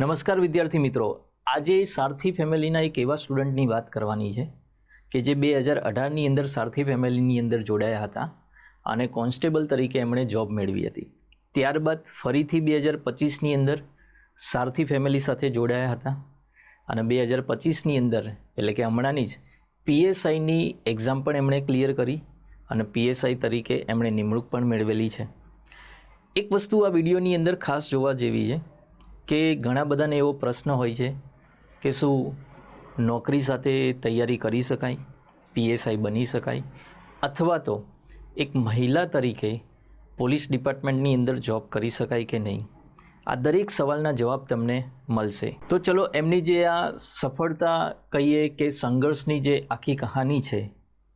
નમસ્કાર વિદ્યાર્થી મિત્રો, આજે સારથી ફેમિલીના એક એવા સ્ટુડન્ટની વાત કરવાની છે કે જે 2018ની અંદર સારથી ફેમિલીની અંદર જોડાયા હતા અને કોન્સ્ટેબલ તરીકે એમણે જોબ મેળવી હતી. ત્યારબાદ ફરીથી 2025ની અંદર સારથી ફેમિલી સાથે જોડાયા હતા અને 2025ની અંદર એટલે કે હમણાંની જ PSIની એક્ઝામ પણ એમણે ક્લિયર કરી અને PSI તરીકે એમણે નિમણૂક પણ મેળવેલી છે. એક વસ્તુ આ વિડીયોની અંદર ખાસ જોવા જેવી છે કે ઘણા બધાને એવો પ્રશ્ન હોય છે કે શું નોકરી સાથે તૈયારી કરી શકાય, PSI બની શકાય, અથવા તો એક મહિલા તરીકે પોલીસ ડિપાર્ટમેન્ટની અંદર જોબ કરી શકાય કે નહીં. આ દરેક સવાલના જવાબ તમને મળશે. તો ચલો એમની જે આ સફળતા કહીએ કે સંઘર્ષની જે આખી કહાની છે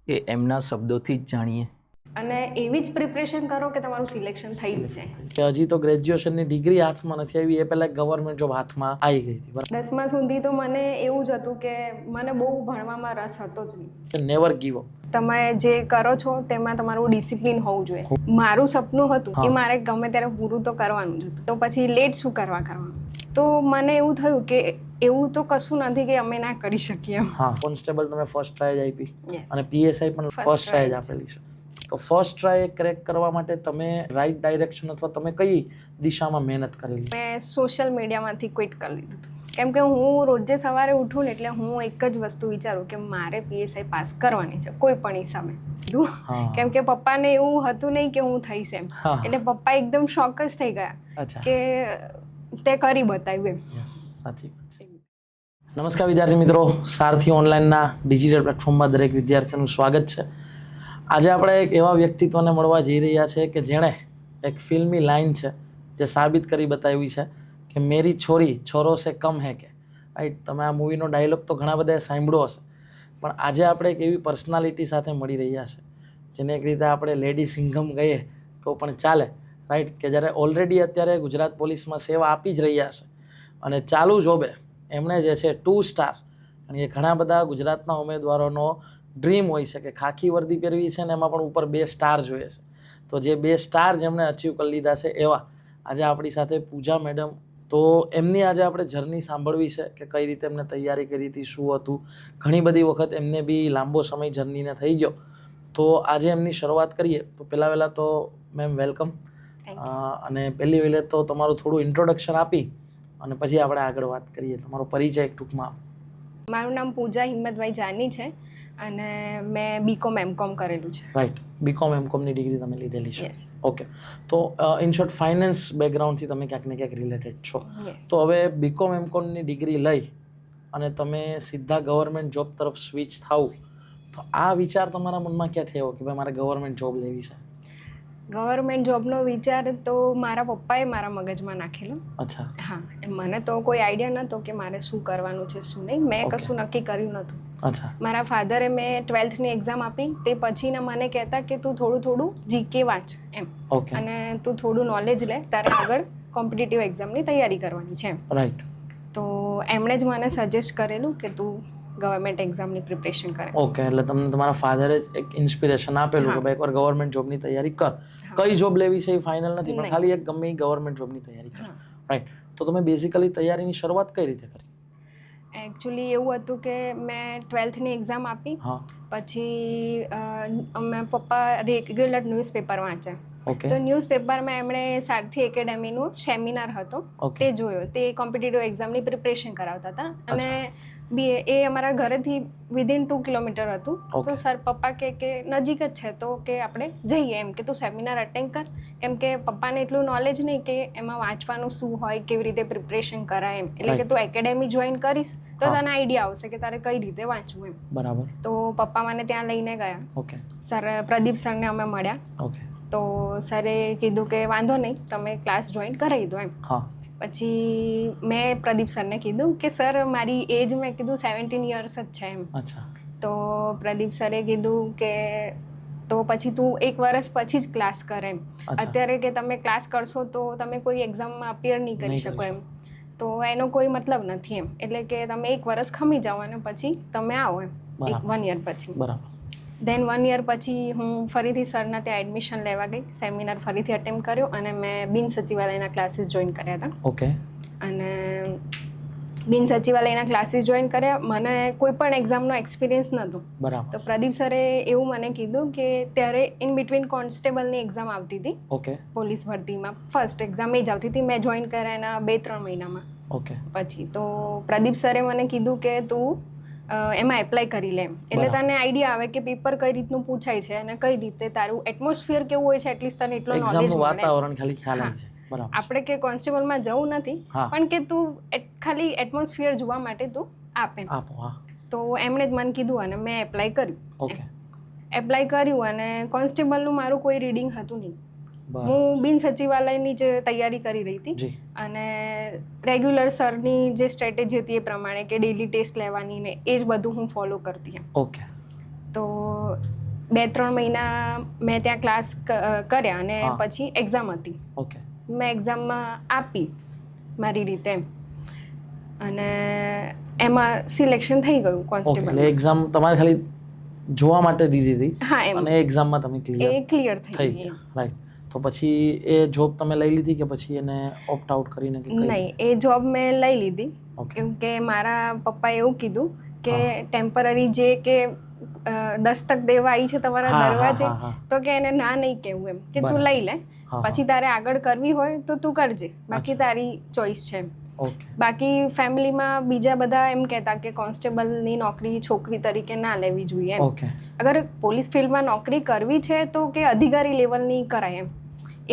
એ એમના શબ્દોથી જ જાણીએ. અને એવી જ પ્રિપરેશન કરો કે તમારું સિલેક્શન થઈ જ જાય. કે હજી તો ગ્રેજ્યુએશનની ડિગ્રી હાથમાં નથી આવી, એ પહેલાં ગવર્મેન્ટ જોબ હાથમાં આવી ગઈ હતી. 10મા સુધી તો મને એવું જ હતું કે મને બહુ ભણવામાં રસ હતો જ નહીં. Never give up. તમે જે કરો છો તેમાં તમારું ડિસિપ્લિન હોવું જોઈએ. મારું સપનું હતું એ મારે ગમે ત્યારે પૂરું તો કરવાનું જ હતું, તો પછી લેટ શું કરવાનું. તો મને એવું થયું કે એવું તો કશું નથી કે અમે ના કરી શકીએ. હા, કોન્સ્ટેબલ તમે ફર્સ્ટ ટ્રાય જ આપી અને PSI પણ ફર્સ્ટ ટ્રાય જ આપેલી છે. તો ફર્સ્ટ ટ્રાય ક્રેક કરવા માટે તમે રાઈટ ડાયરેક્શન અથવા તમે કઈ દિશામાં મહેનત કરેલી? મેં સોશિયલ મીડિયામાંથી ક્વિટ કરી લીધું હતું. કેમ કે હું રોજે સવારે ઉઠું ને એટલે હું એક જ વસ્તુ વિચારું કે મારે PSI પાસ કરવાની છે કોઈ પણ હિસાબે. કેમ કે પપ્પાને એવું હતું નહીં કે હું થઈશ એમ, એટલે પપ્પા એકદમ શોક જ થઈ ગયા કે તે કરી બતાવ્યું એમ. સાચી વાત છે. નમસ્કાર વિદ્યાર્થી મિત્રો, સારથી ઓનલાઈનના ડિજિટલ પ્લેટફોર્મમાં દરેક વિદ્યાર્થીઓનું સ્વાગત છે. આજે આપણે એક એવા વ્યક્તિત્વને મળવા જઈ રહ્યા છે કે જેણે એક ફિલ્મી લાઈન છે જે સાબિત કરી બતાવી છે કે મેરી છોરી છોરો સે કમ હે કે. રાઈટ, તમે આ મૂવીનો ડાયલોગ તો ઘણા બધાએ સાંભળ્યો હશે, પણ આજે આપણે એક એવી પર્સનાલિટી સાથે મળી રહ્યા છે જેને એક રીતે આપણે લેડી સિંઘમ કહીએ તો પણ ચાલે. રાઈટ, કે જ્યારે ઓલરેડી અત્યારે ગુજરાત પોલીસમાં સેવા આપી જ રહ્યા છે અને ચાલુ જોબે એમણે જે છે 2 સ્ટાર, અને એ ઘણા બધા ગુજરાતના ઉમેદવારોનો ડ્રીમ હોય છે કે ખાખી વર્દી પહેરવી છે ને એમાં પણ ઉપર 2 સ્ટાર જોઈએ છે. તો જે 2 સ્ટાર જેમણે અચીવ કરી લીધા છે એવા આજે આપણી સાથે પૂજા મેડમ. તો એમની આજે આપણે જર્ની સાંભળવી છે કે કઈ રીતે એમને તૈયારી કરી હતી, શું હતું. ઘણી બધી વખત એમને બી લાંબો સમય જર્નીને થઈ ગયો. તો આજે એમની શરૂઆત કરીએ તો પહેલાં તો મેમ વેલકમ. અને પહેલી વહેલે તો તમારું થોડું ઇન્ટ્રોડક્શન આપી અને પછી આપણે આગળ વાત કરીએ. તમારો પરિચય ટૂંકમાં. મારું નામ પૂજા હિંમતભાઈ જાની છે અને મેં BCom MCom કરેલું છે. રાઈટ, BCom MComની ડિગ્રી તમે લીધેલી છે. ઓકે, તો ઇન શોર્ટ ફાઇનાન્સ બેકગ્રાઉન્ડથી તમે ક્યાંક ને ક્યાંક રિલેટેડ છો. તો હવે BCom MComની ડિગ્રી લઈ અને તમે સીધા ગવર્મેન્ટ જોબ તરફ સ્વિચ થાવ, તો આ વિચાર તમારા મનમાં ક્યાં થયો કે ભાઈ મારે ગવર્મેન્ટ જોબ લેવી છે? ગવર્મેન્ટ જોબનો વિચાર તો મારા પપ્પાએ મારા મગજમાં નાખેલો. અચ્છા. હા, મને તો કોઈ આઈડિયા નહોતો કે મારે શું કરવાનું છે શું નહીં. મેં કશું નક્કી કર્યું નહોતું. અચ્છા. મારા ફાધરે મેં 12થની એક્ઝામ આપી તે પછીને મને કહેતા કે તું થોડું GK વાંચ એમ, અને તું થોડું નોલેજ લે, તારે આગળ કોમ્પિટિટિવ એક્ઝામની તૈયારી કરવાની છે એમ. રાઈટ. તો એમણે જ મને સજેસ્ટ કરેલું કે તું ગવર્મેન્ટ એક્ઝામની પ્રિપરેશન કરે. ઓકે, એટલે તમને તમારા ફાધરે એક ઇન્સ્પિરેશન આપેલું કે ભાઈ એકવાર ગવર્મેન્ટ જોબની તૈયારી કર. કઈ જોબ લેવી છે એ ફાઇનલ નથી, પણ ખાલી એક ગમે ગવર્મેન્ટ જોબની તૈયારી કર. રાઈટ. તો તમે બેઝિકલી તૈયારીની શરૂઆત કઈ રીતે કરી? એકચ્યુઅલી એવું હતું કે મેં 12થની એક્ઝામ આપી, પછી અમે પપ્પા રેગ્યુલર ન્યૂઝપેપર વાંચે. તો ન્યૂઝપેપરમાં એમણે સારથી એકેડેમીનું સેમિનાર હતો તે જોયો. તે કોમ્પિટિટિવ એક્ઝામની પ્રિપરેશન કરાવતા હતા અને એ અમારા ઘરેથી વિધિન 2 કિલોમીટર હતું. તો સર પપ્પા કે નજીક જ છે તો કે આપણે જઈએ એમ, કે તું સેમિનાર અટેન્ડ કર. કેમ કે પપ્પાને એટલું નોલેજ નહીં કે એમાં વાંચવાનું શું હોય, કેવી રીતે પ્રિપરેશન કરાય એમ. એટલે કે તું એકેડેમી જોઈન કરીશ તો તને આઈડિયા આવશે કે તારે કઈ રીતે વાંચવું એમ. બરાબર. તો પપ્પા મને ત્યાં લઈને ગયા. સર પ્રદીપ સરને અમે મળ્યા. તો સરે કીધું કે વાંધો નહીં, તમે ક્લાસ જોઈન કરાવી દો એમ. પછી મેં પ્રદીપ સરને કીધું કે સર મારી એજ મેં કીધું 17 યર્સ જ છે એમ. તો પ્રદીપ સરે કીધું કે તો પછી તું 1 વર્ષ પછી જ ક્લાસ કર એમ. અત્યારે કે તમે ક્લાસ કરશો તો તમે કોઈ એક્ઝામમાં અપિયર નહીં કરી શકો એમ, તો એનો કોઈ મતલબ નથી એમ. એટલે કે તમે 1 વર્ષ ખમી જાઓ અને પછી તમે આવો એમ 1 યર પછી. બરાબર. દેન 1 યર પછી હું ફરીથી સરના ત્યાં એડમિશન લેવા ગઈ, સેમિનાર ફરીથી અટેમ્પ કર્યો અને મેં બિન સચિવાલયના ક્લાસીસ જોઈન કર્યા હતા. અને બિન સચિવાલયના ક્લાસીસ જોઈન કર્યા. મને કોઈ પણ એક્ઝામનો એક્સપિરિયન્સ નહોતો. બરાબર. તો પ્રદીપ સરે એવું મને કીધું કે ત્યારે ઇન બિટવીન કોન્સ્ટેબલની એક્ઝામ આવતી હતી. ઓકે. પોલીસ ભરતીમાં ફર્સ્ટ એક્ઝામ એ જ આવતી હતી. મેં જોઈન કર્યા એના 2-3 મહિનામાં. ઓકે. પછી તો પ્રદીપ સરે મને કીધું કે તું એમાં એપ્લાય કરી લે એમ. એટલે તને આઈડિયા આવે કે પેપર કઈ રીતનું પૂછાય છે અને કઈ રીતે તારું એટમોસ્ફિયર કેવું હોય છે, એટલીસ્ટ તને એટલો નોલેજ એક્ઝામનું મળે. વાતાવરણ ખાલી ખ્યાલ આવી જાય. બરાબર. આપણે કે કોન્સ્ટેબલમાં જવું નથી, પણ કે તું ખાલી એટમોસ્ફિયર જોવા માટે તું આપે. તો એમણે જ મને કીધું અને મેં એપ્લાય કર્યું. ઓકે. એપ્લાય કર્યું અને કોન્સ્ટેબલનું મારું કોઈ રીડિંગ હતું નહીં. હું બિન સચિવાલયની જ તૈયારી કરી રહી હતી અને રેગ્યુલર સરની જે સ્ટ્રેટેજી હતી એ પ્રમાણે કે ડેલી ટેસ્ટ લેવાની ને એ જ બધું હું ફોલો કરતી એમ. ઓકે. તો 2-3 મહિના મેં ત્યાં ક્લાસ કર્યા અને પછી એક્ઝામ હતી. ઓકે. મેં એક્ઝામમાં આપી મારી રીતે એમ અને એમાં સિલેક્શન થઈ ગયું કોન્સ્ટેબલ. એટલે એક્ઝામ તમારે ખાલી જોવા માટે દીધી હતી. હા એમ. અને એક્ઝામમાં તમે ક્લિયર થઈ ગઈ. રાઈટ. તો પછી એ જોબ તમે લઈ લીધી કે પછી એને ઓપ્ટ આઉટ કરીને? નહીં, એ જોબ મેં લઈ લીધી કેમ કે મારા પપ્પાએ એવું કીધું કે ટેમ્પરરી જે કે દસ્તક દેવા આવી છે તમારા દરવાજે, તો કે એને ના નહીં કહેવું એમ, કે તું લઈ લે, પછી તારે આગળ કરવી હોય તો તું કરજે, બાકી તારી ચોઈસ છે એમ. બાકી ફેમિલીમાં બીજા બધા એમ કહેતા કે કોન્સ્ટેબલની નોકરી છોકરી તરીકે ના લેવી જોઈએ એમ. અગર પોલીસ ફિલ્ડમાં નોકરી કરવી છે તો કે અધિકારી લેવલની કરાય એમ,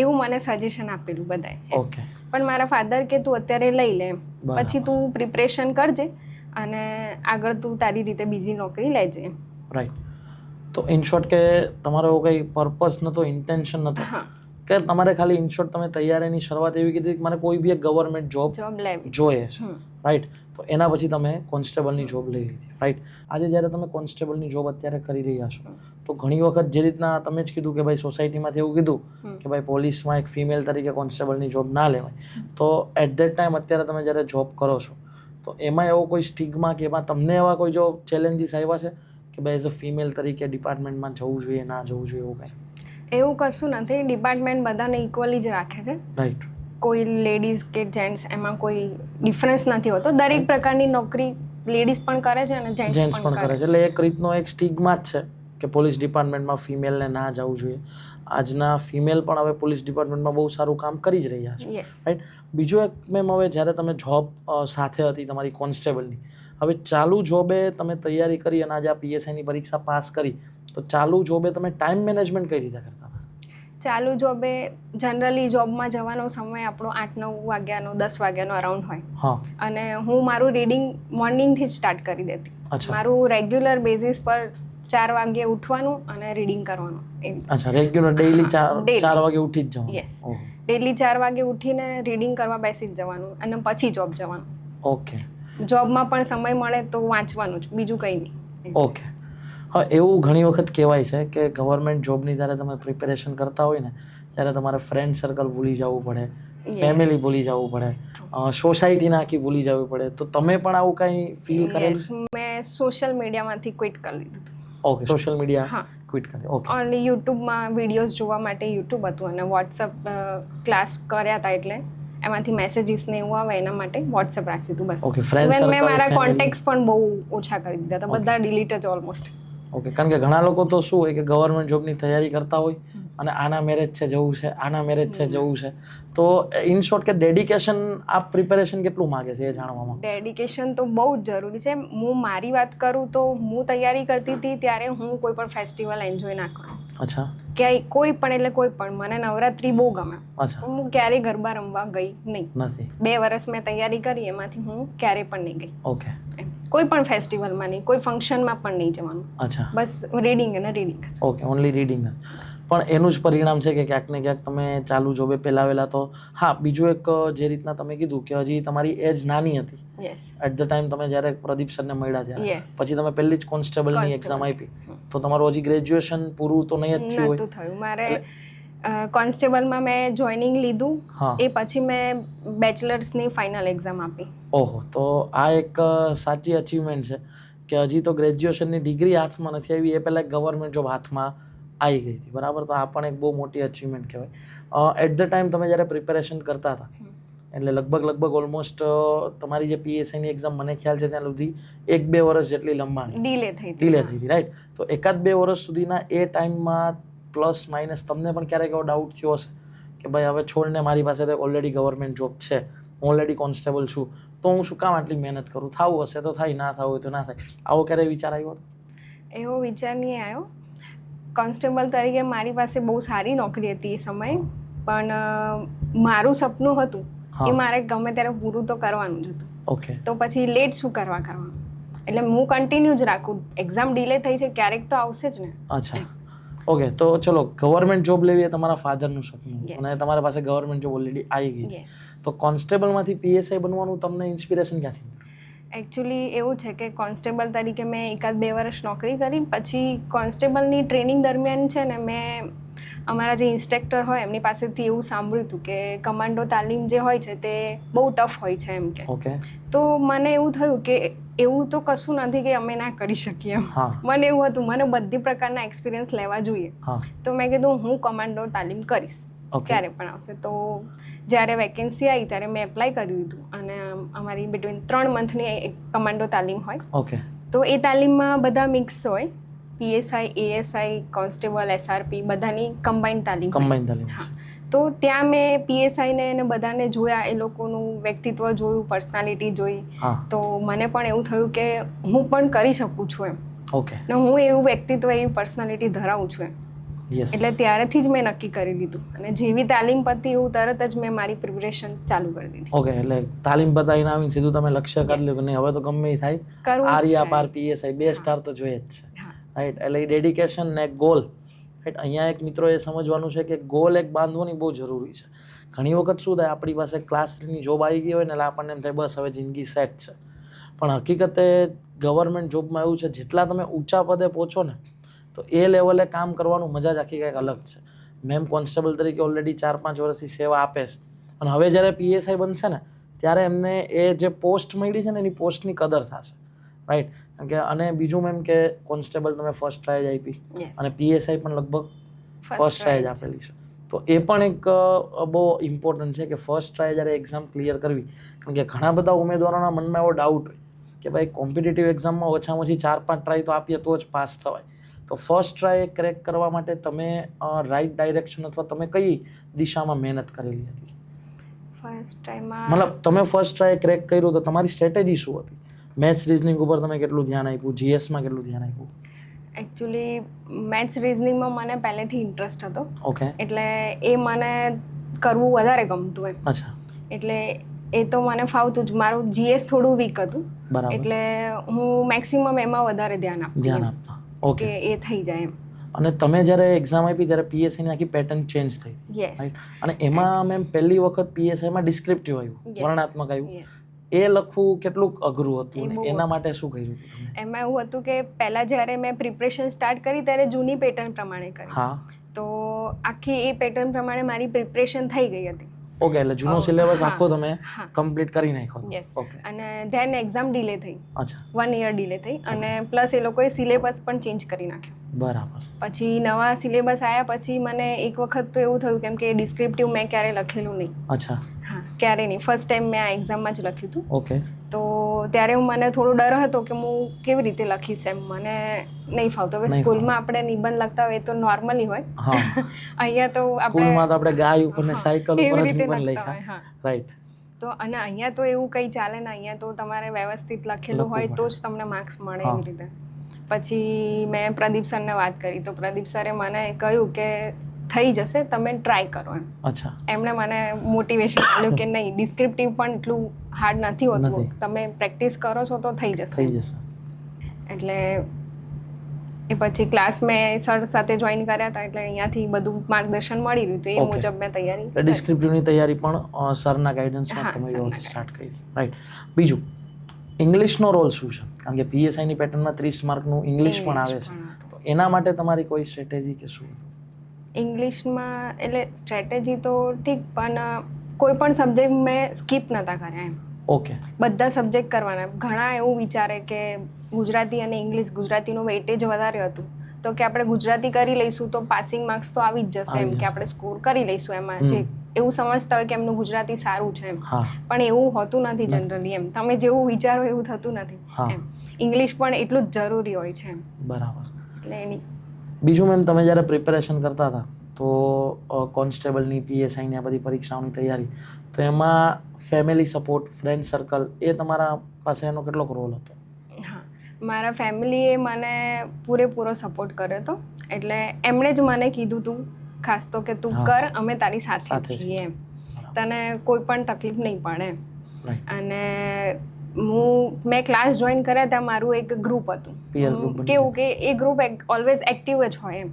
એવું મને સજેશન આપેલું બધાએ. પણ મારા ફાધર કે તું અત્યારે લઈ લે એમ, પછી તું પ્રિપરેશન કરજે અને આગળ તું તારી રીતે બીજી નોકરી લેજે એમ. રાઈટ. તો ઇન શોર્ટ કે તમારો એવો કંઈ પર્પસ નહોતો, ઇન્ટેન્શન નહોતો કે તમારે ખાલી ઇન શોર્ટ તમે તૈયારીની શરૂઆત એવી કીધી કે મારે કોઈ બી એક ગવર્મેન્ટ જોબ જોઈએ છે, રાઈટ? તો એના પછી તમે કોન્સ્ટેબલની જોબ લઈ લીધી, રાઈટ? આજે જ્યારે તમે કોન્સ્ટેબલની જોબ અત્યારે કરી રહ્યા છો તો ઘણી વખત જે રીતના તમે જ કીધું કે ભાઈ સોસાયટીમાંથી એવું કીધું કે ભાઈ પોલીસમાં એક ફિમેલ તરીકે કોન્સ્ટેબલની જોબ ના લેવાય, તો એટ ધેટ ટાઈમ અત્યારે તમે જ્યારે જોબ કરો છો તો એમાં એવો કોઈ સ્ટિગ્મા કે એમાં તમને એવા કોઈ જો ચેલેન્જીસ આવ્યા છે કે ભાઈ એઝ અ ફિમેલ તરીકે ડિપાર્ટમેન્ટમાં જવું જોઈએ ના જવું જોઈએ એવું કાંઈ? એવું કશું નથી. ડિપાર્ટમેન્ટ બધાને ઇક્વલી જ રાખે છે, રાઈટ? કોઈ લેડીઝ કે જેન્ટ્સ એમાં કોઈ ડિફરન્સ નથી હોતો. દરેક પ્રકારની નોકરી લેડીઝ પણ કરે છે અને જેન્ટ્સ પણ કરે છે. એટલે એક રીતનો એક સ્ટિગ્મા જ છે કે પોલીસ ડિપાર્ટમેન્ટમાં ફિમેલને ના જવું જોઈએ. આજના ફિમેલ પણ હવે પોલીસ ડિપાર્ટમેન્ટમાં બહુ સારું કામ કરી જ રહ્યા છે, રાઈટ? બીજું એક મેમ, હવે જ્યારે તમે જોબ સાથે હતી તમારી કોન્સ્ટેબલની, હવે ચાલુ જોબે તમે તૈયારી કરી અને આજે આ PSIની પરીક્ષા પાસ કરી, તો ચાલુ જોબે તમે ટાઈમ મેનેજમેન્ટ કઈ રીતે કરતા? ચાલુ જોબે જનરલી જોબમાં જવાનો સમય આપણો 8-9 વાગ્યાનો 10 વાગ્યાનો અરાઉન્ડ હોય અને હું મારું રીડિંગ મોર્નિંગથી જ સ્ટાર્ટ કરી દેતી. મારું રેગ્યુલર બેઝિસ પર 4 વાગે ઉઠવાનું અને રીડિંગ કરવાનું. અચ્છા, રેગ્યુલર ડેઈલી 4 વાગે ઉઠી જ જવાનું? યસ, ડેઈલી 4 વાગે ઉઠીને રીડિંગ કરવા બેસી જ જવાનું અને પછી જોબ જવાનું. ઓકે. જોબમાં પણ સમય મળે તો વાંચવાનું જ, બીજું કંઈ નહીં. ઓકે. હવે એવું ઘણી વખત કહેવાય છે કે ગવર્મેન્ટ જોબની જ્યારે તમે પ્રિપેરેશન કરતા હોય ને ત્યારે તમારે ફ્રેન્ડ સર્કલ ભૂલી જવું પડે, ફેમિલી ભૂલી જવું પડે, સોસાયટીને આખી ભૂલી જવી પડે, તો તમે પણ આવું કંઈ ફીલ કરેલું? મેં સોશિયલ મીડિયામાંથી ક્વિટ કરી લીધું હતું. ઓકે, સોશિયલ મીડિયા ક્વિટ કરી. ઓકે. ઓનલી યુટ્યુબમાં વિડીયોઝ જોવા માટે યુટ્યુબ હતું અને વોટ્સઅપ ક્લાસ કર્યા હતા એટલે એમાંથી મેસેજીસ ને એવું આવે એના માટે વોટ્સઅપ રાખ્યું હતું બસ. ઓકે. ફ્રેન્ડ સર્કલ, મેં મારા કોન્ટેક્ટ્સ પણ બહુ ઓછા કરી દીધા હતા, બધા ડિલીટ જ ઓલમોસ્ટ. ઓકે. કારણ કે ઘણા લોકો તો શું હોય કે ગવર્મેન્ટ જોબની તૈયારી કરતા હોય અને આના મેરેજ છે જવું છે, આના મેરેજ છે જવું છે, તો ઇન શોર્ટ કે ડેડિકેશન આ પ્રિપેરેશન કેટલું માગે છે એ જાણવામાં? ડેડિકેશન તો બહુ જ જરૂરી છે. હું મારી વાત કરું તો હું તૈયારી કરતી હતી ત્યારે હું કોઈ પણ ફેસ્ટિવલ એન્જોય ના કરું. અચ્છા. ક્યાંય કોઈ પણ, એટલે કોઈ પણ, મને નવરાત્રી બહુ ગમે. અચ્છા. હું ક્યારેય ગરબા રમવા ગઈ નહીં. નથી? 2 વર્ષ મેં તૈયારી કરી, એમાંથી હું ક્યારેય પણ નહીં ગઈ. ઓકે. કોઈ પણ ફેસ્ટિવલમાં નહીં, કોઈ ફંક્શનમાં પણ નહીં જવાનું. અચ્છા. બસ રીડિંગ અને રીડિંગ. Okay, only reading. પણ એનું જ પરિણામ છે કે ક્યાંક ને ક્યાંક તમે ચાલુ જોબે પહેલા તો હા, બીજું એક જે રીતના તમે કીધું કે હજી તમારી એજ નાની હતી એટ ધ ટાઈમ તમે જ્યારે પ્રદીપ સરને મળ્યા ત્યારે, પછી તમે પહેલી જ કોન્સ્ટેબલની એક્ઝામ આપી, તો તમારું હજી ગ્રેજ્યુએશન પૂરું તો નહીં જ થયું હોય. મારે કોન્સ્ટેબલમાં મેં જોઈનિંગ લીધું, એ પછી મેં બેચલર્સની ફાઇનલ એક્ઝામ આપી. ઓહો, તો આ એક સાચી અચીવમેન્ટ છે કે હજી તો ગ્રેજ્યુએશનની ડિગ્રી હાથમાં નથી આવી, એ પહેલાં ગવર્મેન્ટ જોબ હાથમાં આવી ગઈ હતી, બરાબર? તો આ પણ એક બહુ મોટી અચીવમેન્ટ કહેવાય. એટ ધ ટાઈમ તમે જ્યારે પ્રિપેરેશન કરતા હતા એટલે લગભગ ઓલમોસ્ટ તમારી જે પીએસઆઈની એક્ઝામ મને ખ્યાલ છે ત્યાં સુધી 1-2 વર્ષ જેટલી લંબાણી ડીલે થઈ હતી, રાઈટ? તો 1-2 વર્ષ સુધીના એ ટાઈમમાં પ્લસ માઇનસ તમને પણ ક્યારેક એવો ડાઉટ થયો હશે કે ભાઈ હવે છોડને મારી પાસે તો ઓલરેડી ગવર્મેન્ટ જોબ છે, હું ઓલરેડી કોન્સ્ટેબલ છું, તો હું શું કામ આટલી મહેનત કરું, થવું હશે તો થાય, ના થવું હોય તો ના થાય, આવો ક્યારેય વિચાર આવ્યો હતો? એવો વિચાર નહીં આવ્યો. કોન્સ્ટેબલ તરીકે મારી પાસે બહુ સારી નોકરી હતી એ સમયે, પણ મારું સપનું હતું એ મારે ગમે ત્યારે પૂરું તો કરવાનું જ હતું. ઓકે. તો પછી લેટ શું કરવાનું, એટલે હું કન્ટિન્યુ જ રાખું. એક્ઝામ ડિલે થઈ છે, ક્યારેક તો આવશે જ ને. અચ્છા, ઓકે. તો ચલો, ગવર્મેન્ટ જોબ લેવી એ તમારા ફાધરનું સપનું અને તમારા પાસે ગવર્મેન્ટ જોબ ઓલરેડી આવી ગઈ, તો કોન્સ્ટેબલમાંથી પીએસઆઈ બનવાનું તમને ઇન્સ્પિરેશન ક્યાંથી? એકચ્યુઅલી એવું છે કે કોન્સ્ટેબલ તરીકે મેં 1-2 વર્ષ નોકરી કરી, પછી કોન્સ્ટેબલની ટ્રેનિંગ દરમિયાન છે ને મેં અમારા જે ઇન્સ્ટ્રક્ટર હોય એમની પાસેથી એવું સાંભળ્યું હતું કે કમાન્ડો તાલીમ જે હોય છે તે બહુ ટફ હોય છે એમ કે. ઓકે. તો મને એવું થયું કે એવું તો કશું નથી કે અમે ના કરી શકીએ એમ. મને એવું હતું, મને બધી પ્રકારના એક્સપિરિયન્સ લેવા જોઈએ. તો મેં કીધું હું કમાન્ડો તાલીમ કરીશ, ક્યારે પણ આવશે. તો જ્યારે વેકેન્સી આવી ત્યારે મેં એપ્લાય કરી દીધું અને અમારી બિટવીન 3 મંથની કમાન્ડો તાલીમ હોય. ઓકે. તો એ તાલીમમાં બધા મિક્સ હોય, પીએસઆઈ, એએસઆઈ, કોન્સ્ટેબલ, એસઆરપી બધાની કમ્બાઈન તાલીમ. તો ત્યાં મેં પીએસઆઈને અને બધાને જોયા, એ લોકોનું વ્યક્તિત્વ જોયું, પર્સનાલિટી જોઈ. તો મને પણ એવું થયું કે હું પણ કરી શકું છું એમ. ઓકે. ને હું એવું વ્યક્તિત્વ, એવી પર્સનાલિટી ધરાવું છું એમ. એટલે ત્યારેથી જ મેં નક્કી કરી લીધું અને જેવી તાલીમ પતી એવું તરત જ મેં મારી પ્રિપરેશન ચાલુ કરી દીધી. ઓકે. એટલે તાલીમ પતાવીને આવીને સીધું તમે લક્ષ્ય કરી લીધું નહીં, હવે તો ગમે એ થાય, આર્યા પાર પીએસઆઈ 2 સ્ટાર તો જોઈએ જ છે, રાઈટ? એટલે એ ડેડિકેશન ને ગોલ, રાઈટ? અહીંયા એક મિત્રો એ સમજવાનું છે કે ગોલ એક બાંધવાની બહુ જરૂરી છે. ઘણી વખત શું થાય, આપણી પાસે ક્લાસ 3ની જોબ આવી ગઈ હોય ને એટલે આપણને એમ થાય બસ હવે જિંદગી સેટ છે, પણ હકીકતે ગવર્મેન્ટ જોબમાં એવું છે જેટલા તમે ઊંચા પદે પહોંચો ને તો એ લેવલે કામ કરવાનું મજા જ આખી કંઈક અલગ છે. મેમ કોન્સ્ટેબલ તરીકે ઓલરેડી 4-5 વર્ષથી સેવા આપે છે અને હવે જ્યારે પીએસઆઈ બનશે ને ત્યારે એમને એ જે પોસ્ટ મળી છે ને એની પોસ્ટની કદર થશે, રાઈટ? કારણ કે અને બીજું મેમ કે કોન્સ્ટેબલ તમે ફર્સ્ટ ટ્રાય જ આપી અને પીએસઆઈ પણ લગભગ ફર્સ્ટ ટ્રાય જ આપેલી છે. તો એ પણ એક બહુ ઇમ્પોર્ટન્ટ છે કે ફર્સ્ટ ટ્રાય જ્યારે એક્ઝામ ક્લિયર કરવી. કારણ કે ઘણા બધા ઉમેદવારોના મનમાં એવો ડાઉટ હોય કે ભાઈ કોમ્પિટિટિવ એક્ઝામમાં ઓછામાં ઓછી 4-5 ટ્રાય તો આપીએ તો જ પાસ થવાય. તો ફર્સ્ટ ટ્રાય ક્રેક કરવા માટે તમે રાઈટ ડાયરેક્શન અથવા તમે કઈ દિશામાં મહેનત કરેલી હતી? ફર્સ્ટ ટ્રાયમાં મતલબ તમે ફર્સ્ટ ટ્રાય ક્રેક કર્યું તો તમારી સ્ટ્રેટેજી શું હતી? મેથ્સ રીઝનિંગ ઉપર તમે કેટલું ધ્યાન આપ્યું, જીએસમાં કેટલું ધ્યાન આપ્યું? એકચ્યુઅલી મેથ્સ રીઝનિંગમાં મને પહેલેથી ઇન્ટરેસ્ટ હતો. ઓકે. એટલે એ મને કરવું વધારે ગમતું એમ. અચ્છા. એટલે એ તો મને ફાવતું જ. મારું જીએસ થોડું વીક હતું, એટલે હું મેક્સિમમ એમાં વધારે ધ્યાન આપતા. ઓકે. કે એ થઈ જાય એમ. અને તમે જ્યારે એક્ઝામ આપી ત્યારે પીએસઆઈની આખી પેટર્ન ચેન્જ થઈ, રાઈટ? અને એમાં મેમ પહેલી વખત પીએસઆઈમાં ડિસ્ક્રિપ્ટિવ આવ્યું, વર્ણનાત્મક આવ્યું. એ લખવું કેટલું અઘરું હતું ને એના માટે શું કર્યું હતું તમે? એમાં એવું હતું કે પહેલાં જ્યારે મેં પ્રિપરેશન સ્ટાર્ટ કરી ત્યારે જૂની પેટર્ન પ્રમાણે કરી. તો આખી એ પેટર્ન પ્રમાણે મારી પ્રિપરેશન થઈ ગઈ હતી. ઓકે. એટલે જૂનો સિલેબસ આખો તમે કમ્પ્લીટ કરી નાખ્યો? યસ. અને ધેન એક્ઝામ ડિલે થઈ. અચ્છા. 1 યર ડિલે થઈ અને પ્લસ એ લોકોએ સિલેબસ પણ ચેન્જ કરી નાખ્યો. બરાબર. પછી નવા સિલેબસ આવ્યા પછી મને એક વખત તો એવું થયું કેમ કે ડિસ્ક્રિપ્ટિવ મેં ક્યારે લખેલું નહીં. અચ્છા. હા, ક્યારે નહીં. ફર્સ્ટ ટાઈમ મેં આ એક્ઝામમાં જ લખ્યું હતું. ઓકે. તો ત્યારે મને થોડો ડર હતો કે હું કેવી રીતે લખીશ એમ, મને નહીં ફાવતું. હવે સ્કૂલમાં આપણે નિબંધ લખતા હોય તો નોર્મલી હોય, અહીંયા તો આપણે ગાય ઉપર ને સાયકલ ઉપર નિબંધ લખ્યા, રાઈટ? તો અને અહીંયા તો એવું કંઈ ચાલે ને, અહીંયા તો તમારે વ્યવસ્થિત લખેલું હોય તો જ તમને માર્ક્સ મળે એવી રીતે. પછી મેં પ્રદીપ સરને વાત કરી તો પ્રદીપ સરે મને કહ્યું કે થઈ જશે, તમે ટ્રાય કરો એમ. અચ્છા. એમણે મને મોટિવેશન આપ્યું કે નહીં, ડિસ્ક્રિપ્ટિવ પણ એટલું હાર્ડ નથી હોતું, તમે પ્રેક્ટિસ કરો છો તો થઈ જશે. એટલે એ પછી ક્લાસ મેં સર સાથે જોઈન કર્યા હતા, એટલે અહીંયાથી બધું માર્ગદર્શન મળી રહ્યું હતું, એ મુજબ મેં તૈયારી. ડિસ્ક્રિપ્ટિવની તૈયારી પણ સરના ગાઈડન્સમાં તમે સ્ટાર્ટ કરી, રાઈટ? બીજું, ઇંગ્લિશનો રોલ શું છે? કારણ કે પીએસઆઈની પેટર્નમાં 30 માર્કનું ઇંગ્લિશ પણ આવે છે, તો એના માટે તમારી કોઈ સ્ટ્રેટેજી કે શું? ઇંગ્લિશમાં એટલે સ્ટ્રેટેજી તો ઠીક, પણ કોઈ પણ સબ્જેક્ટ મેં સ્કીપ નહોતા કર્યા એમ. ઓકે. બધા સબ્જેક્ટ કરવાના. ઘણા એવું વિચારે કે ગુજરાતી અને ઇંગ્લિશ, ગુજરાતીનું વેઇટેજ વધારે હતું તો કે આપણે ગુજરાતી કરી લઈશું તો પાસિંગ માર્ક્સ તો આવી જ જશે એમ, કે આપણે સ્કોર કરી લઈશું એમાં જે એવું સમજતા હોય કે એમનું ગુજરાતી સારું છે એમ, હા પણ એવું હોતું નથી જનરલી એમ. તમે જેવું વિચારો એવું થતું નથી એમ. ઇંગ્લિશ પણ એટલું જ જરૂરી હોય છે એમ. બરાબર. એટલે એની બીજું મેમ, તમે જ્યારે પ્રિપેરેશન કરતા હતા તો કોન્સ્ટેબલની, પીએસઆઈની આ બધી પરીક્ષાઓની તૈયારી, તો એમાં ફેમિલી સપોર્ટ, ફ્રેન્ડ સર્કલ, એ તમારા પાસે એનો કેટલો રોલ હતો? હા, મારા ફેમિલીએ મને પૂરેપૂરો સપોર્ટ કર્યો હતો. એટલે એમણે જ મને કીધું તું ખાસ તો કે તું કર, અમે તારી સાથે છીએ એમ, તને કોઈ પણ તકલીફ નહીં પડે એમ. અને મેં ક્લાસ જોઈન કર્યા ત્યાં મારું એક ગ્રુપ હતું. કેવું કે એ ગ્રુપ ઓલવેઝ એક્ટિવ જ હોય એમ.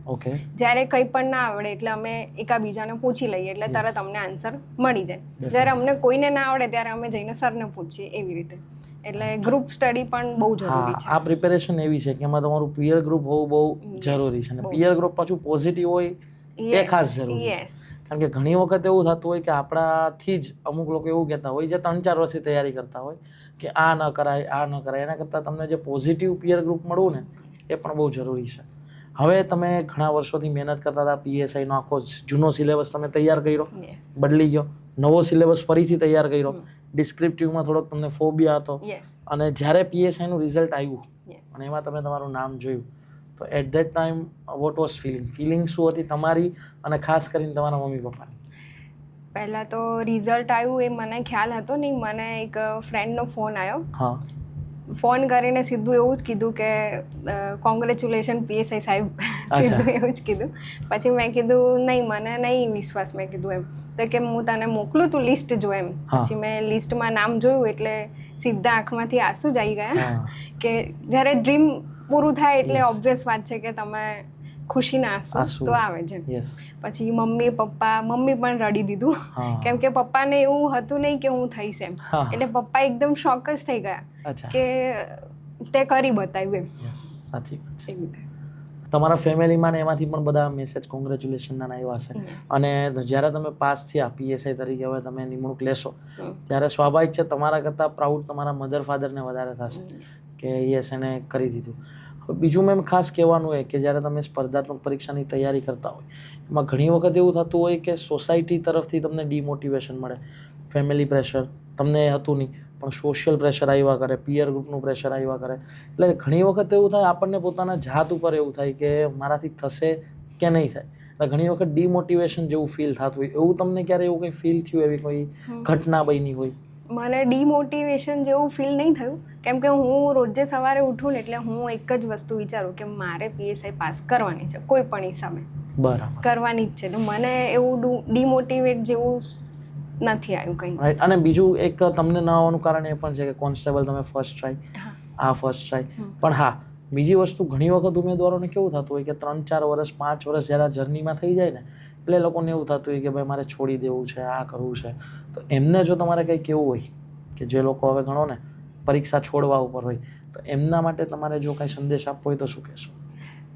જ્યારે કંઈ પણ ના આવડે એટલે અમે એકાબીજાને પૂછી લઈએ એટલે તરત અમને આન્સર મળી જાય. જ્યારે અમને કોઈને ના આવડે ત્યારે અમે જઈને સરને પૂછીએ, એવી રીતે. એટલે ગ્રુપ સ્ટડી પણ બહુ જરૂરી છે. આ પ્રિપેરેશન એવી છે કે એમાં તમારું પિયર ગ્રુપ હોવું બહુ જરૂરી છે, અને પિયર ગ્રુપ પાછું પોઝિટિવ હોય એ ખાસ જરૂરી છે. કારણ કે ઘણી વખત એવું થતું હોય કે આપણાથી જ અમુક લોકો એવું કહેતા હોય જે 3-4 વર્ષથી તૈયારી કરતા હોય કે આ ન કરાય, આ ન કરાય. એના કરતાં તમને જે પોઝિટિવ પિયર ગ્રુપ મળવું ને એ પણ બહુ જરૂરી છે. હવે તમે ઘણા વર્ષોથી મહેનત કરતા હતા, પીએસઆઈનો આખો જૂનો સિલેબસ તમે તૈયાર કર્યો, બદલી ગયો, નવો સિલેબસ ફરીથી તૈયાર કર્યો, ડિસ્ક્રિપ્ટિવમાં થોડોક તમને ફોબિયા હતો, અને જ્યારે પીએસઆઈનું રિઝલ્ટ આવ્યું અને એમાં તમે તમારું નામ જોયું, તો at that time what was feeling શું હતી તમારી અને ખાસ કરીને તમારા મમ્મી પપ્પાની? પહેલાં તો રિઝલ્ટ આવ્યું એ મને ખ્યાલ હતો નહીં. મને એક ફ્રેન્ડનો ફોન આવ્યો. ફોન કરીને સીધું એવું જ કીધું કે કોંગ્રેચ્યુલેશન પીએસઆઈ સાહેબ, સીધું એવું જ કીધું. પછી મેં કીધું નહીં, મને નહીં વિશ્વાસ. મેં કીધું એમ તો કે હું તને મોકલું, તું લિસ્ટ જો એમ. પછી મેં લિસ્ટમાં નામ જોયું એટલે સીધા આંખમાંથી આંસુ જ આવી ગયા કે જ્યારે ડ્રીમ પૂરું થાય એટલે ઓબ્વિયસ વાત છે કે તમે ખુશીના આંસુ તો આવે છે. પછી મમ્મી પણ રડી દીધું, કેમ કે પપ્પાને એવું હતું નહીં કે હું થઈશ એમ. એટલે પપ્પા એકદમ શોક જ થઈ ગયા કે તે કરી બતાવ્યું એમ. સાચી વાત છે. તમારા ફેમિલીમાં ને એમાંથી પણ બધા મેસેજ કોંગ્રેચ્યુલેશનના આવ્યા હશે, અને જ્યારે તમે પાસ થયા પીએસઆઈ તરીકે, હવે તમે નિમણૂક લેશો, ત્યારે સ્વાભાવિક છે તમારા કરતાં પ્રાઉડ તમારા મધર ફાધરને વધારે થશે કે યસ, એને કરી દીધું. બીજું મેમ ખાસ કહેવાનું હોય કે જ્યારે તમે સ્પર્ધાત્મક પરીક્ષાની તૈયારી કરતા હોય એમાં ઘણી વખત એવું થતું હોય કે સોસાયટી તરફથી તમને ડિમોટિવેશન મળે, ફેમિલી પ્રેશર તમને હતું નહીં પણ સોશિયલ પ્રેશર આવ્યા કરે, પિયર ગ્રુપનું પ્રેશર આવ્યા કરે. એટલે ઘણી વખત એવું થાય આપણને પોતાના જાત ઉપર એવું થાય કે મારાથી થશે કે નહીં થાય. એટલે ઘણી વખત ડિમોટિવેશન જેવું ફીલ થતું હોય. એવું તમને ક્યારે એવું કંઈ ફીલ થયું, એવી કોઈ ઘટના બની હોય? મને ડિમોટિવેશન જેવું ફીલ નહીં થયું, કેમ કે હું રોજે સવારે ઉઠું ને એટલે હું એક જ વસ્તુ વિચારું કે મારે પીએસઆઈ પાસ કરવાની છે, કોઈ પણ હિસાબે બરાબર કરવાની જ છે. એટલે મને એવું ડિમોટિવેટ જેવું નથી આવ્યું કંઈ. રાઈટ. અને બીજું એક તમને ન આવવાનું કારણ એ પણ છે કે કોન્સ્ટેબલ તમે ફર્સ્ટ ટ્રાય, આ ફર્સ્ટ ટ્રાય. પણ હા, બીજી વસ્તુ ઘણી વખત ઉમેદવારોને કેવું થતું હોય કે 3-4 વર્ષ 5 વર્ષ જ્યારે જર્નીમાં થઈ જાય ને એટલે લોકોને એવું થતું હોય કે ભાઈ મારે છોડી દેવું છે, આ કરવું છે. તો એમને જો તમારે કંઈ કહેવું હોય કે જે લોકો હવે ગણો ને પરીક્ષા છોડવા ઉપર હોય, તો એમના માટે તમારે જો કાંઈ સંદેશ આપવો હોય તો શું કહેશો?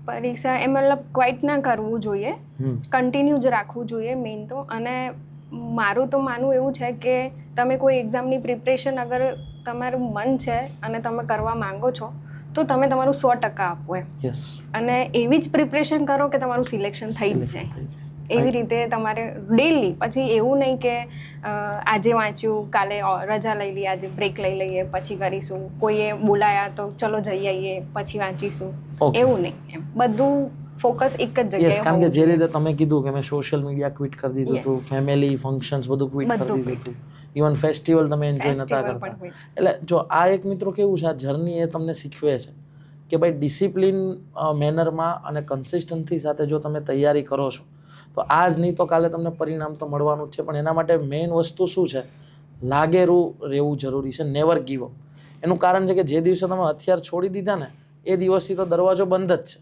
પરીક્ષા એ મતલબ ક્વાઇટ ના કરવું જોઈએ, કન્ટિન્યુ જ રાખવું જોઈએ મેઇન તો. અને મારું તો માનવું એવું છે કે તમે કોઈ એક્ઝામની પ્રિપરેશન અગર તમારું મન છે અને તમે કરવા માંગો છો તો તમે તમારું 100% આપો એમ. અને એવી જ પ્રિપરેશન કરો કે તમારું સિલેક્શન થઈ જ જાય. એવી રીતે તમારે ડેલી, પછી એવું નહીં કે આજે વાંચ્યું કાલે રજા લઈ લઈએ, આજે બ્રેક લઈ લઈએ પછી કરીશું, કોઈએ બોલાયા તો ચલો જઈ આવીએ પછી વાંચીશું, એવું નહીં એમ. બધું ફોકસ એક જ જગ્યાએ. કારણ કે જે રીતે તમે કીધું કે મેં સોશિયલ મીડિયા ક્વિટ કરી દીધું હતું, ફેમિલી ફંક્શન્સ બધું ક્વિટ કરી દીધું હતું, ઇવન ફેસ્ટિવલ તમે એન્જોય નતા કરતા. એટલે જો આ એક મિત્રો કેવું છે, આ જર્ની એ તમને શીખવે છે કે ભાઈ ડિસિપ્લિન મેનરમાં અને કન્સિસ્ટન્સી સાથે જો તમે તૈયારી કરો છો તો આજ નહીં તો કાલે તમને પરિણામ તો મળવાનું જ છે. પણ એના માટે મેઇન વસ્તુ શું છે, લાગેરું રહેવું જરૂરી છે, નેવર ગીવ અપ. એનું કારણ છે કે જે દિવસે તમે હથિયાર છોડી દીધા ને એ દિવસથી તો દરવાજો બંધ જ છે.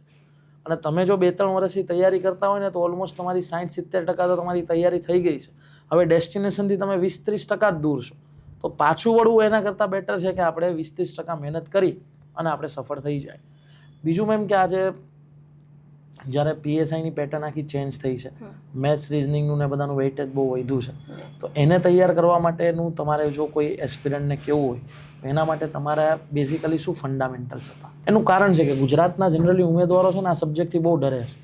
અને તમે જો 2-3 વર્ષથી તૈયારી કરતા હોય ને તો ઓલમોસ્ટ તમારી 60-70% તો તમારી તૈયારી થઈ ગઈ છે. હવે ડેસ્ટિનેશનથી તમે 20-30% જ દૂર છો. તો પાછું વળવું એના કરતાં બેટર છે કે આપણે 20-30% મહેનત કરી અને આપણે સફળ થઈ જાય. બીજું મેમ કે આજે જ્યારે પીએસઆઈની પેટર્ન આખી ચેન્જ થઈ છે, મેથ્સ રિઝનિંગનું ને બધાનું વેઇટેજ બહુ વધ્યું છે, તો એને તૈયાર કરવા માટેનું તમારે જો કોઈ એસ્પિરન્ટને કેવું હોય તો એના માટે તમારે બેઝિકલી શું ફંડામેન્ટલ્સ હતા? એનું કારણ છે કે ગુજરાતના જનરલી ઉમેદવારો છે ને આ સબ્જેક્ટથી બહુ ડરે છે.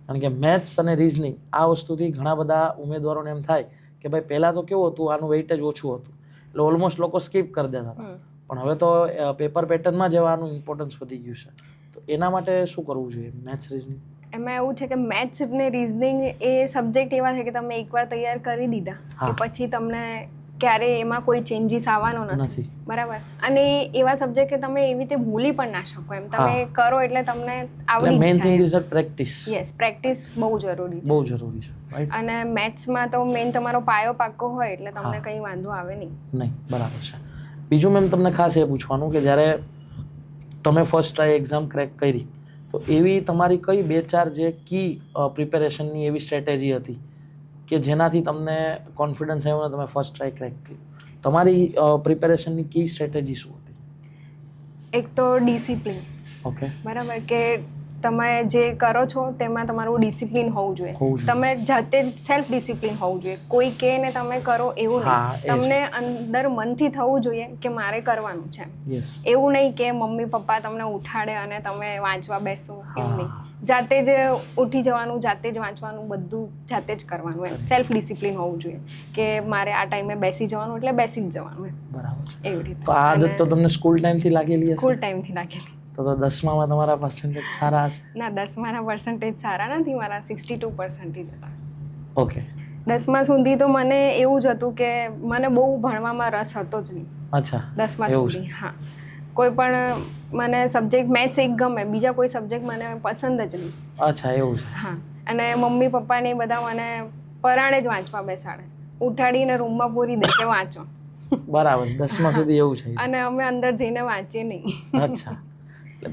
કારણ કે મેથ્સ અને રિઝનિંગ આ વસ્તુથી ઘણા બધા ઉમેદવારોને એમ થાય કે ભાઈ પહેલાં તો કેવું હતું, આનું વેઇટેજ ઓછું હતું એટલે ઓલમોસ્ટ લોકો સ્કીપ કરી દેતા હતા, પણ હવે તો પેપર પેટર્નમાં જ આનું ઇમ્પોર્ટન્સ વધી ગયું છે. તો એના માટે શું કરવું જોઈએ? મેથ્સ રીઝનિંગ એમાં એવું છે કે મેથ્સ ને રિઝનિંગ એ સબ્જેક્ટ એવા છે કે તમે એકવાર તૈયાર કરી દીધા કે પછી તમને ક્યારેય એમાં કોઈ ચેન્જીસ આવવાનો નથી, બરાબર. અને એવા સબ્જેક્ટ કે તમે એવી રીતે ભૂલી પણ ના શકો એમ, તમે કરો એટલે તમને આવડી main thing is practice. Yes, practice બહુ જરૂરી છે, બહુ જરૂરી છે, રાઈટ. અને મેથ્સમાં તો મેઇન તમારો પાયો પાક્કો હોય એટલે તમને કંઈ વાંધો આવે નહીં. બરાબર છે. બીજું મેમ તમને ખાસ એ પૂછવાનું કે જ્યારે તમે ફર્સ્ટ ટ્રાય એક્ઝામ ક્રેક કરી તો એવી તમારી કઈ 2-4 જે કી પ્રિપેરેશનની એવી સ્ટ્રેટેજી હતી કે જેનાથી તમને કોન્ફિડન્સ આવ્યો ને તમે ફર્સ્ટ ટ્રાય ક્રેક કર્યું? તમારી પ્રિપેરેશનની કી સ્ટ્રેટેજી શું હતી? એક તો ડિસિપ્લિન. ઓકે, બરાબર, કે તમે જે કરો છો તેમાં તમારું ડિસિપ્લિન હોવું જોઈએ. તમે જાતે જ સેલ્ફ ડિસિપ્લિન હોવું જોઈએ. કોઈ કહે ને તમે કરો એવું નહીં, તમને અંદર મનથી થવું જોઈએ કે મારે કરવાનું છે. એવું નહીં કે મમ્મી પપ્પા તમને ઉઠાડે અને તમે વાંચવા બેસો, એવું નહીં. જાતે જ ઉઠી જવાનું, જાતે જ વાંચવાનું, બધું જાતે જ કરવાનું એમ. સેલ્ફ ડિસિપ્લિન હોવું જોઈએ કે મારે આ ટાઈમે બેસી જવાનું એટલે બેસી જ જવાનું એમ. બરાબર, એવી રીતે. તો આ આદત તો તમને સ્કૂલ ટાઈમથી લાગેલી હશે? સ્કૂલ ટાઈમથી લાગેલી. તો 10માં તમારા પર્સન્ટેજ સારા હશે? ના, 10માના પર્સન્ટેજ સારા નથી, મારા 62% હતા. ઓકે. 10મા સુધી તો મને એવું જ હતું કે મને બહુ ભણવામાં રસ હતો જ નહીં. અચ્છા, 10મા સુધી. હા, કોઈ પણ મને સબ્જેક્ટ મેથ્સ એક ગમે, બીજા કોઈ સબ્જેક્ટ મને પસંદ જ નહીં. અચ્છા, એવું છે. હા, અને મમ્મી પપ્પાને બધા મને પરાણે જ વાંચવા બેસાડે, ઉઠાડીને રૂમમાં પૂરી દે કે વાંચો. બરાબર, 10મા સુધી એવું છે. અને અમે અંદર જઈને વાંચીએ નહીં. અચ્છા,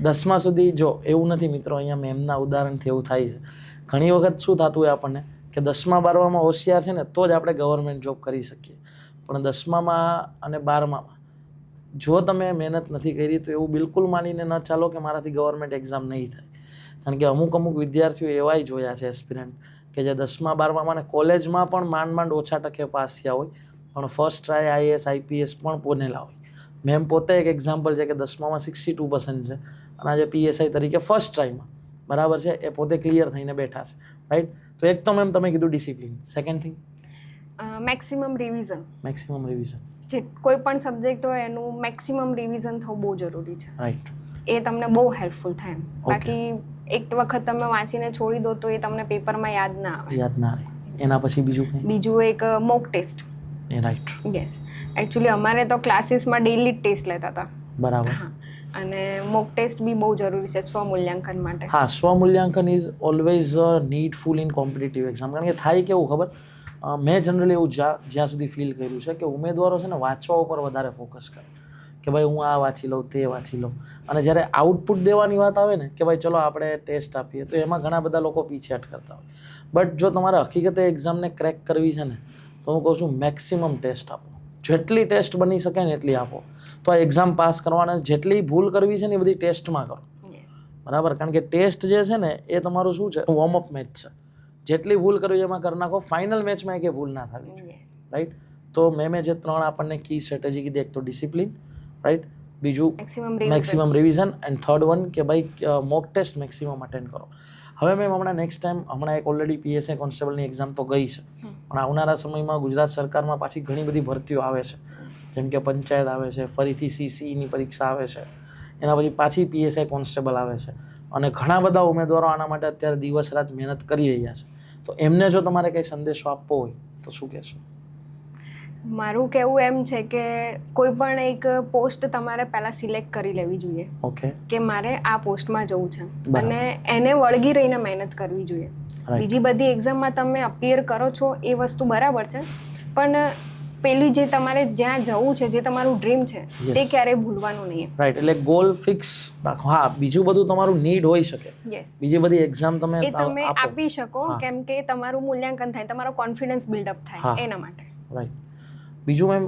10મા સુધી. જો એવું નથી મિત્રો, અહીંયા મેમના ઉદાહરણથી એવું થાય છે ઘણી વખત. શું થતું હોય આપણને કે 10મા 12માં હોશિયાર છે ને તો જ આપણે ગવર્મેન્ટ જોબ કરી શકીએ, પણ 10મામાં અને 12મામાં જો તમે મહેનત નથી કરી તો એવું બિલકુલ માનીને ન ચાલો કે મારાથી ગવર્મેન્ટ એક્ઝામ નહીં થાય. કારણ કે અમુક વિદ્યાર્થીઓ એવાય જોયા છે એસ્પિરન્ટ કે જે 10મા 12માં અને કોલેજમાં પણ માંડ ઓછા ટકે પાસ થયા હોય, પણ ફર્સ્ટ ટ્રાય IAS IPS પણ પોનેલા હોય. મેમ પોતે એક એક્ઝામ્પલ છે કે 10મામાં 62% છે અને આજે PSI તરીકે ફર્સ્ટ ટ્રાયમાં, બરાબર છે, એ પોતે ક્લિયર થઈને બેઠા છે, રાઈટ. તો એક તો મેમ તમે કીધું discipline. Second thing? Maximum revision. Maximum revision. જે કોઈ પણ સબ્જેક્ટ હોય એનું મેક્સિમમ રિવિઝન થવું બહુ જરૂરી છે, રાઈટ. એ તમને બહુ હેલ્પફુલ થાય એમ. બાકી એક વખત તમે વાંચીને છોડી દો તો એ તમને પેપરમાં યાદ ના આવે. એના પછી બીજું એક mock test. Right. Yes, actually અમારે તો ક્લાસીસમાં ડેઇલી ટેસ્ટ લેતા હતા. બરાબર. હા, અને મોક ટેસ્ટ બી બહુ જરૂરી છે સ્વમૂલ્યાંકન માટે. હા, સ્વમૂલ્યાંકન is always needful in competitive exam. કારણ કે થાય કેવું ખબર, મેં જનરલી એવું જ્યાં સુધી ફીલ કર્યું છે કે ઉમેદવારો છે ને વાંચવા ઉપર વધારે ફોકસ કરે કે ભાઈ હું આ વાંચી લઉં, તે વાંચી લઉં, અને જ્યારે આઉટપુટ દેવાની વાત આવે ને કે ભાઈ ચલો આપણે ટેસ્ટ આપીએ તો એમાં ઘણા બધા લોકો પીછેહટ કરતા હોય. બટ જો તમારે હકીકતે એક્ઝામને ક્રેક કરવી છે ને તો હું કહું છું મેક્સિમમ ટેસ્ટ આપો. જેટલી ટેસ્ટ બની શકે ને એટલી આપો, તો આ એક્ઝામ પાસ કરવાના. જેટલી ભૂલ કરવી છે ને એ બધી ટેસ્ટમાં કરો, બરાબર. કારણ કે ટેસ્ટ જે છે ને એ તમારું શું છે, વોર્મઅપ મેચ છે. જેટલી ભૂલ કરવી એમાં કરી નાખો, ફાઇનલ મેચમાં એક ભૂલ ના થવી જોઈએ, રાઈટ. તો મેં જે 3 આપણને કી સ્ટ્રેટેજી કીધી, એક તો ડિસિપ્લિન, રાઈટ, બીજું maximum revision, and third one કે ભાઈ મોક ટેસ્ટ મેક્સિમમ અટેન્ડ કરો. હવે મેમ હમણાં એક ઓલરેડી PSI કોન્સ્ટેબલની એક્ઝામ તો ગઈ છે, પણ આવનારા સમયમાં ગુજરાત સરકારમાં પાછી ઘણી બધી ભરતીઓ આવે છે, જેમ કે પંચાયત આવે છે, ફરીથી CCEની પરીક્ષા આવે છે, એના પછી પાછી PSI કોન્સ્ટેબલ આવે છે, અને ઘણા બધા ઉમેદવારો આના માટે અત્યારે દિવસ રાત મહેનત કરી રહ્યા છે. તો એમને જો તમારે કંઈ સંદેશો આપવો હોય તો શું કહેશો? મારું કહેવું એમ છે કે કોઈ પણ એક પોસ્ટ તમારે પહેલાં સિલેક્ટ કરી લેવી જોઈએ. ઓકે. કે મારે આ પોસ્ટમાં જવું છે અને એને વળગી રહીને મહેનત કરવી જોઈએ. બીજી બધી એક્ઝામમાં તમે અપિયર કરો છો એ વસ્તુ બરાબર છે, પણ પેલી જે તમારે જ્યાં જવું છે, જે તમારું ડ્રીમ છે, તે ક્યારેય ભૂલવાનું નહીં. રાઈટ, એટલે ગોલ ફિક્સ રાખો. હા, બીજું બધું તમારું નીડ હોઈ શકે, બીજી બધી એક્ઝામ તમે આપી શકો, કેમ કે તમારું મૂલ્યાંકન થાય, તમારો કોન્ફિડન્સ બિલ્ડઅપ થાય એના માટે. રાઈટ. બીજું મેમ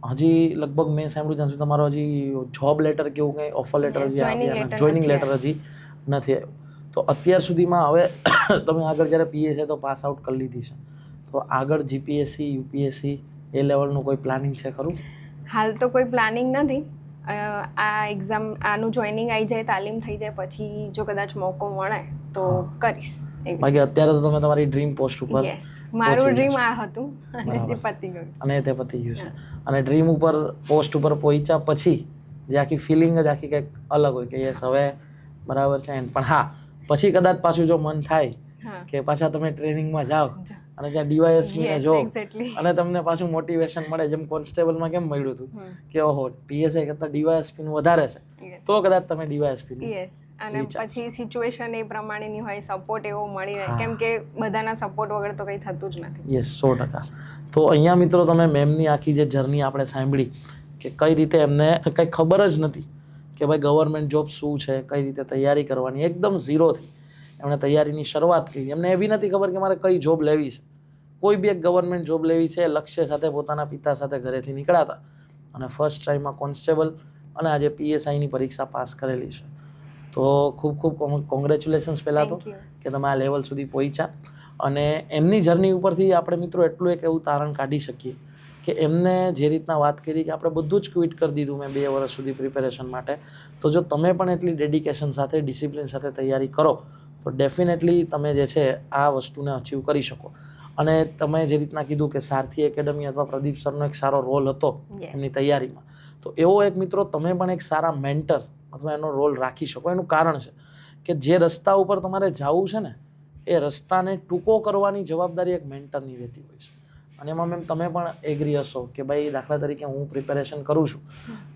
હજી લગભગ મેં સાંભળ્યું ત્યાં સુધી તમારો હજી જોબ લેટર કે એવું કંઈ ઓફર લેટર જોઈનિંગ લેટર હજી નથી આવ્યું. તો અત્યાર સુધીમાં હવે તમે આગળ જ્યારે PSI તો પાસ આઉટ કરી લીધી છે, તો આગળ GPSC UPSC એ લેવલનું કોઈ પ્લાનિંગ છે ખરું? હાલ તો કોઈ પ્લાનિંગ નથી. આ એક્ઝામ આનું જોઈનિંગ આવી જાય, તાલીમ થઈ જાય પછી જો કદાચ મોકો મળે તો કરીશ. બાકી અત્યારે તો તમે તમારી ડ્રીમ પોસ્ટ ઉપર યસ મારું ડ્રીમ આ હતું અને તે પતી ગયું. અને તે પતી ગયું છે. અને ડ્રીમ ઉપર પોસ્ટ ઉપર પહોંચ્યા પછી જે આખી ફિલિંગ જ આખી કંઈક અલગ હોય કે યસ હવે બરાબર છે. પણ હા પછી કદાચ પાછું જો મન થાય કે પાછા તમે ટ્રેનિંગમાં જાઓ અને ત્યાં ડીવાયએસપીને જો અને તમને પાછું મોટિવેશન મળે, જેમ કોન્સ્ટેબલમાં કેમ મળ્યું હતું કે ઓહો પીએસઆઈ કરતાં ડીવાયએસપીનું વધારે છે, તો કદાચ તમે ડીવાયએસપીનું. યસ અને પછી સિચ્યુએશન એ પ્રમાણેની હોય, સપોર્ટ એવો મળી રહે કેમ કે બધાના સપોર્ટ વગર તો કંઈ થતું જ નથી. યસ 100%. તો અહીંયા મિત્રો તમે મેમની આખી જે જર્ની આપણે સાંભળી કે કઈ રીતે એમને કંઈ ખબર જ નથી કે ભાઈ ગવર્મેન્ટ જોબ શું છે, કઈ રીતે તૈયારી કરવાની, એકદમ ઝીરોથી એમણે તૈયારીની શરૂઆત કરી. એમને એ બી નથી ખબર કે મારે કઈ જોબ લેવી છે. કોઈ બી એક ગવર્મેન્ટ જોબ લેવી છે લક્ષ્ય સાથે પોતાના પિતા સાથે ઘરેથી નીકળ્યા હતા અને ફર્સ્ટ ટાઈમમાં કોન્સ્ટેબલ અને આજે પીએસઆઈની પરીક્ષા પાસ કરેલી છે. તો ખૂબ ખૂબ કોંગ્રેચ્યુલેશન્સ પહેલાં તો કે તમે આ લેવલ સુધી પહોંચ્યા. અને એમની જર્ની ઉપરથી આપણે મિત્રો એટલું એક એવું તારણ કાઢી શકીએ કે એમને જે રીતના વાત કરી કે આપણે બધું જ ક્વિટ કરી દીધું મેં 2 વર્ષ સુધી પ્રિપેરેશન માટે, તો જો તમે પણ એટલી ડેડિકેશન સાથે ડિસિપ્લિન સાથે તૈયારી કરો તો ડેફિનેટલી તમે જે છે આ વસ્તુને અચીવ કરી શકો. અને તમે જે રીતના કીધું કે સારથી એકેડમી અથવા પ્રદીપ સરનો એક સારો રોલ હતો એમની તૈયારીમાં, તો એવો એક મિત્રો તમે પણ એક સારા મેન્ટર અથવા એનો રોલ રાખી શકો. એનું કારણ છે કે જે રસ્તા ઉપર તમારે જવું છે ને એ રસ્તાને ટૂંકો કરવાની જવાબદારી એક મેન્ટરની રહેતી હોય છે. અને એમાં મેમ તમે પણ એગ્રી હશો કે ભાઈ દાખલા તરીકે હું પ્રિપેરેશન કરું છું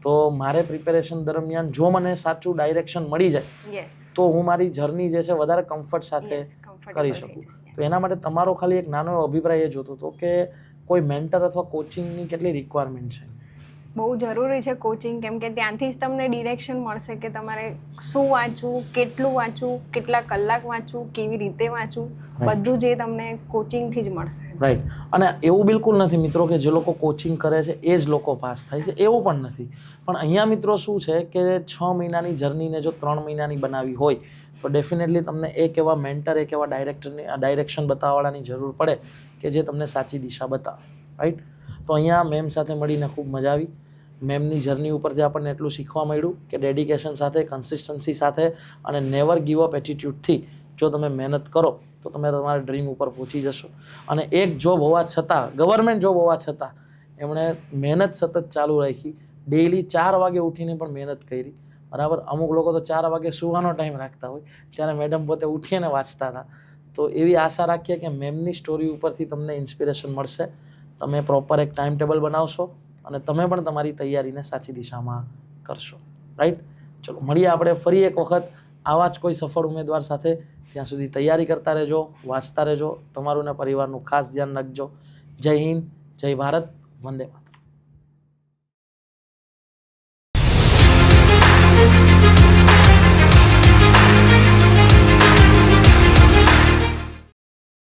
તો મારે પ્રિપેરેશન દરમિયાન જો મને સાચું ડાયરેક્શન મળી જાય તો હું મારી જર્ની જે છે વધારે કમ્ફર્ટ સાથે કરી શકું. તો એના માટે તમારો ખાલી એક નાનો અભિપ્રાય એ જોતો હતો કે કોઈ મેન્ટર અથવા કોચિંગની કેટલી રિક્વાયરમેન્ટ છે? બહુ જરૂરી છે કોચિંગ, કેમ કે ત્યાંથી જ તમને ડિરેક્શન મળશે કે તમારે શું વાંચવું, કેટલું વાંચવું, કેટલા કલાક વાંચવું, કેવી રીતે વાંચવું, બધું જે તમને કોચિંગથી જ મળશે. રાઈટ. અને એવું બિલકુલ નથી મિત્રો કે જે લોકો કોચિંગ કરે છે એ જ લોકો પાસ થાય છે, એવું પણ નથી. પણ અહીંયા મિત્રો શું છે કે 6 મહિનાની જર્નીને જો 3 મહિનાની બનાવી હોય તો ડેફિનેટલી તમને એક એવા મેન્ટર, એક એવા ડાયરેક્શન બતાવવાળાની જરૂર પડે કે જે તમને સાચી દિશા બતાવે. રાઈટ. તો અહીંયા મેમ સાથે મળીને ખૂબ મજા આવી. મેમની જર્ની ઉપરથી આપણને એટલું શીખવા મળ્યું કે ડેડિકેશન સાથે, કન્સિસ્ટન્સી સાથે અને નેવર ગીવ અપ એટીટ્યૂડથી જો તમે મહેનત કરો તો તમે તમારા ડ્રીમ ઉપર પહોંચી જશો. અને એક જોબ હોવા છતાં, ગવર્મેન્ટ જોબ હોવા છતાં એમણે મહેનત સતત ચાલુ રાખી. ડેઇલી 4 વાગે ઉઠીને પણ મહેનત કરી. બરાબર. અમુક લોકો તો 4 વાગે સુવાનો ટાઈમ રાખતા હોય, ત્યારે મેડમ પોતે ઉઠીને વાંચતા હતા. તો એવી આશા રાખીએ કે મેમની સ્ટોરી ઉપરથી તમને ઇન્સ્પિરેશન મળશે. તમે પ્રોપર એક ટાઈમ ટેબલ બનાવશો અને તમે પણ તમારી તૈયારીને સાચી દિશામાં કરશો. રાઈટ. ચલો મળીએ આપણે ફરી એક વખત આવા જ કોઈ સફળ ઉમેદવાર સાથે. ત્યાં સુધી તૈયારી કરતા રહેજો, વાંચતા રહેજો, તમારું ને પરિવારનું ખાસ ધ્યાન રાખજો. જય હિન્દ, જય ભારત, વંદે માતરમ.